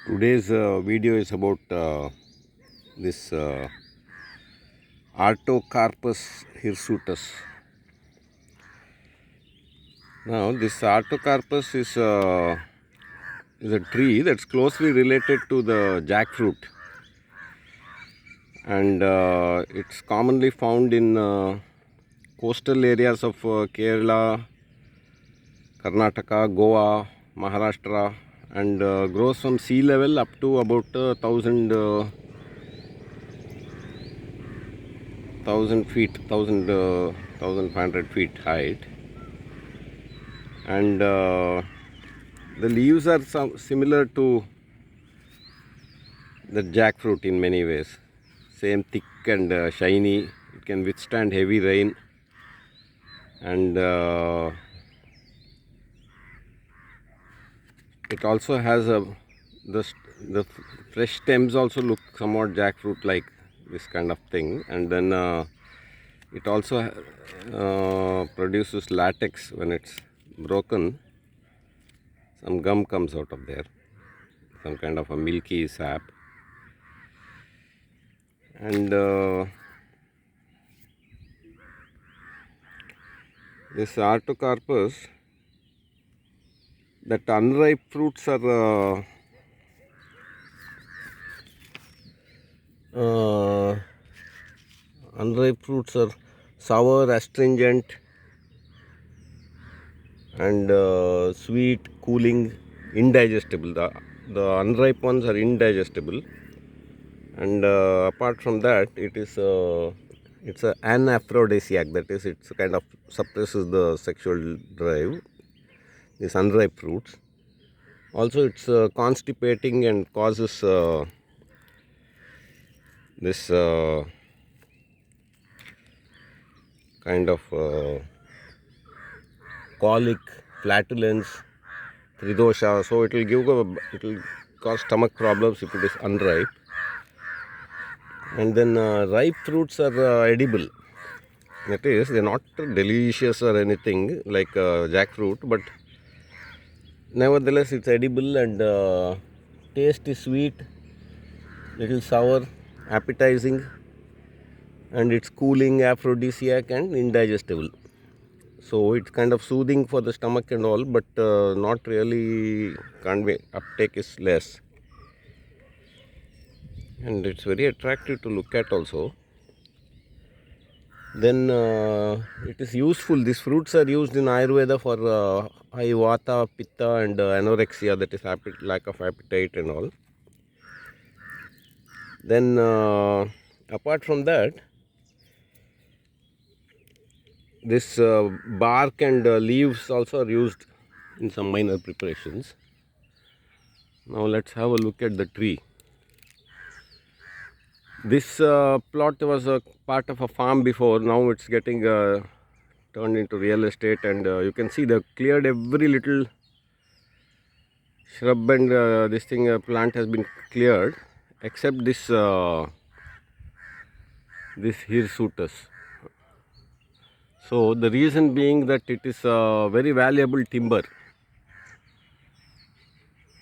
Today's video is about this Artocarpus hirsutus. Now, this Artocarpus is a tree that's closely related to the jackfruit, and it's commonly found in coastal areas of Kerala, Karnataka, Goa, Maharashtra, and grows from sea level up to about 1,000 feet, 1,500 feet height, and the leaves are similar to the jackfruit in many ways. Same thick and shiny. It can withstand heavy rain, and it also has the fresh stems also look somewhat jackfruit like, this kind of thing, and then it also produces latex. When it's broken, some gum comes out of there, some kind of a milky sap, and this Artocarpus, that unripe fruits are sour, astringent, and sweet, cooling, indigestible. The unripe ones are indigestible, and apart from that, it's an aphrodisiac. That is, it's kind of suppresses the sexual drive. These unripe fruits. Also, it's constipating and causes this kind of colic, flatulence, tridosha. So it will cause stomach problems if it is unripe. And then ripe fruits are edible. That is, they're not delicious or anything like jackfruit, but nevertheless it's edible, and taste is sweet, little sour, appetizing, and it's cooling, aphrodisiac, and indigestible. So it's kind of soothing for the stomach and all, but not really, uptake is less. And it's very attractive to look at also. Then it is useful. These fruits are used in Ayurveda for high vata, pitta, and anorexia, that is lack of appetite and all. Then apart from that, this bark and leaves also are used in some minor preparations. Now let's have a look at the tree. This plot was a part of a farm before. Now it's getting turned into real estate, and you can see they cleared every little shrub, and this plant has been cleared except this hirsutus. So the reason being that it is a very valuable timber,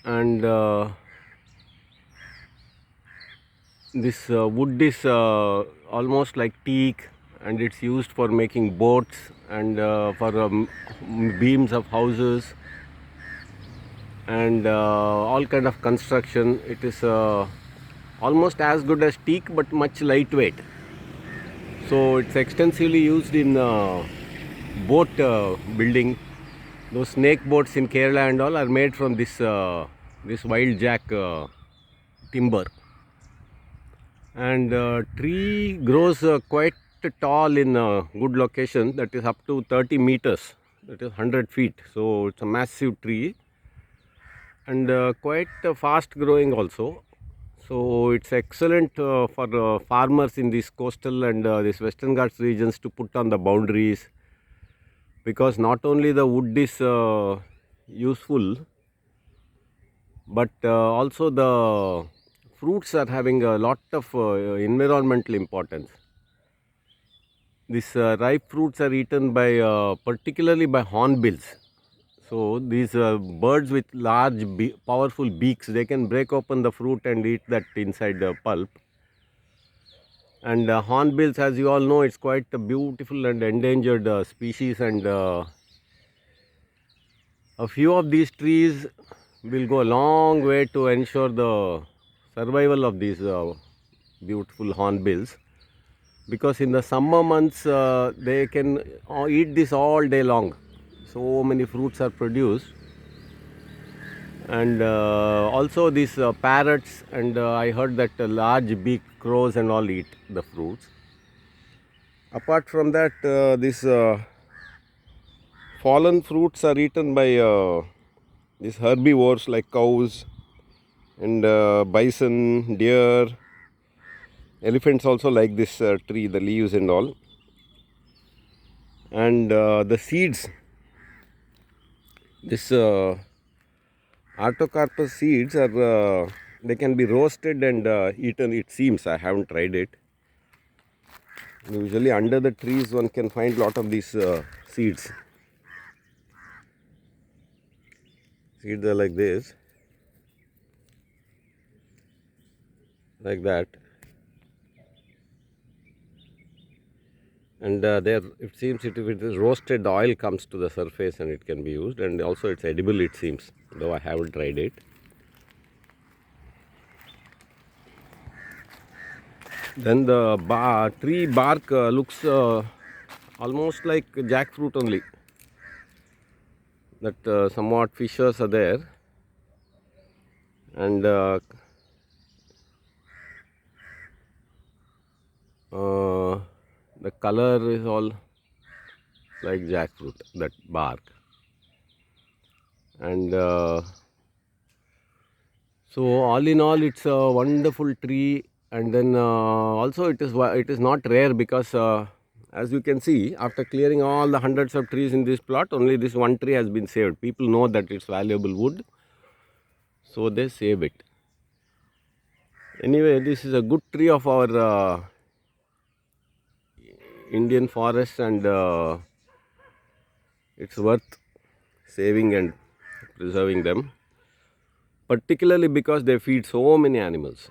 and this wood is almost like teak, and it's used for making boats and for beams of houses and all kind of construction. It is almost as good as teak but much lightweight. So it's extensively used in boat building. Those snake boats in Kerala and all are made from this wild jack timber. And tree grows quite tall in good location, that is up to 30 meters, that is 100 feet. So it's a massive tree, and quite fast growing also. So it's excellent for farmers in these coastal and this Western Ghats regions to put on the boundaries, because not only the wood is useful, but also the fruits are having a lot of environmental importance. These ripe fruits are eaten by particularly by hornbills. So these birds with large, powerful beaks, they can break open the fruit and eat that inside the pulp. And hornbills, as you all know, it's quite a beautiful and endangered species, and a few of these trees will go a long way to ensure the survival of these beautiful hornbills, because in the summer months they can eat this all day long. So many fruits are produced, and also these parrots, and I heard that large big crows and all eat the fruits. Apart from that, these fallen fruits are eaten by these herbivores like cows and bison, deer. Elephants also like this tree, the leaves and all. And the seeds, this Artocarpus seeds are they can be roasted and eaten, it seems. I haven't tried it. Usually under the trees one can find lot of these seeds. Seeds are like this, like that. And there, it seems if it is roasted, the oil comes to the surface and it can be used, and also it's edible, it seems, though I haven't tried it. Then the tree bark looks almost like jackfruit only, that somewhat fissures are there, and the color is all like jackfruit, that bark. And so all in all, it's a wonderful tree. And then also it is not rare, because as you can see, after clearing all the hundreds of trees in this plot, only this one tree has been saved. People know that it's valuable wood, so they save it. Anyway, this is a good tree of our Indian forests, and it's worth saving and preserving them, particularly because they feed so many animals.